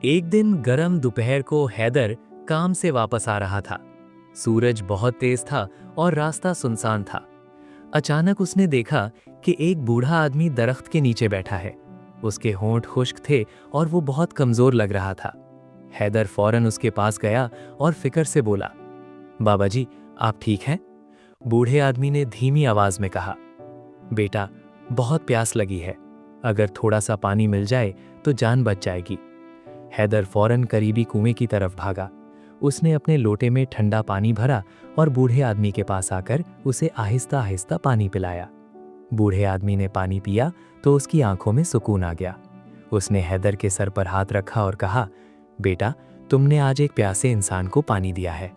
एक दिन गर्म दोपहर को हैदर काम से वापस आ रहा था। सूरज बहुत तेज था और रास्ता सुनसान था। अचानक उसने देखा कि एक बूढ़ा आदमी दरख्त के नीचे बैठा है। उसके होंठ खुश्क थे और वो बहुत कमजोर लग रहा था। हैदर फौरन उसके पास गया और फिक्र से बोला, बाबा जी, आप ठीक हैं? बूढ़े आदमी ने धीमी आवाज में कहा, बेटा, बहुत प्यास लगी है। अगर थोड़ा सा पानी मिल जाए तो जान बच जाएगी। हैदर फौरन करीबी कुएं की तरफ भागा। उसने अपने लोटे में ठंडा पानी भरा और बूढ़े आदमी के पास आकर उसे आहिस्ता आहिस्ता पानी पिलाया। बूढ़े आदमी ने पानी पिया तो उसकी आंखों में सुकून आ गया। उसने हैदर के सर पर हाथ रखा और कहा, बेटा, तुमने आज एक प्यासे इंसान को पानी दिया है।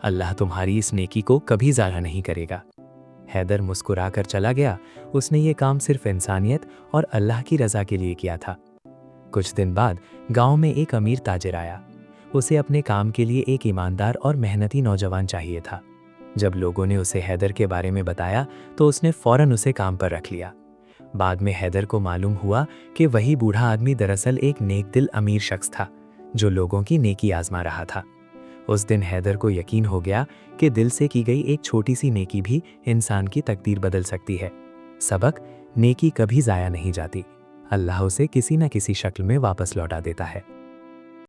अल्लाह तुम्हारी इस नेकी को कभी ज़ाया नहीं करेगा। हैदर मुस्कुराकर चला गया। उसने ये काम सिर्फ इंसानियत और अल्लाह की रज़ा के लिए किया था। कुछ दिन बाद गांव में एक अमीर ताजिर आया। उसे अपने काम के लिए एक ईमानदार और मेहनती नौजवान चाहिए था। जब लोगों ने उसे हैदर के बारे में बताया तो उसने फौरन उसे काम पर रख लिया। बाद में हैदर को मालूम हुआ कि वही बूढ़ा आदमी दरअसल एक नेक दिल अमीर शख्स था जो लोगों की नेकी आजमा रहा था। उस दिन हैदर को यकीन हो गया कि दिल से की गई एक छोटी सी नेकी भी इंसान की तकदीर बदल सकती है। सबक: नेकी कभी ज़ाया नहीं जाती। अल्लाह उसे किसी न किसी शक्ल में वापस लौटा देता है।